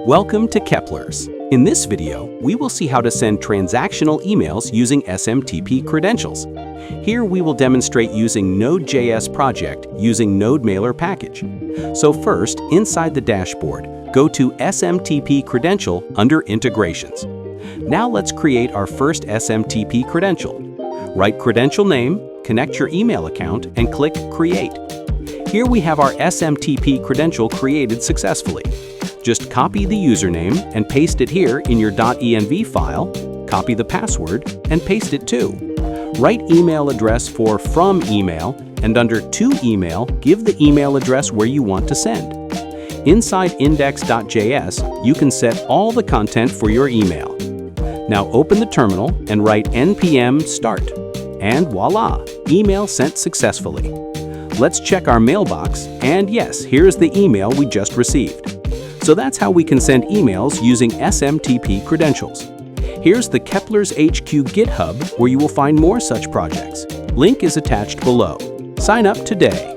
Welcome to Kepler's. In this video, we will see how to send transactional emails using SMTP credentials. Here we will demonstrate using Node.js project using Node Mailer package. So first, inside the dashboard, go to SMTP credential under Integrations. Now let's create our first SMTP credential. Write credential name, connect your email account, and click Create. Here we have our SMTP credential created successfully. Just copy the username and paste it here in your .env file, copy the password, and paste it too. Write email address for from email, and under to email, give the email address where you want to send. Inside index.js, you can set all the content for your email. Now open the terminal and write npm start. And voila, email sent successfully. Let's check our mailbox, and yes, here's the email we just received. So that's how we can send emails using SMTP credentials. Here's the Kepler's HQ GitHub where you will find more such projects. Link is attached below. Sign up today.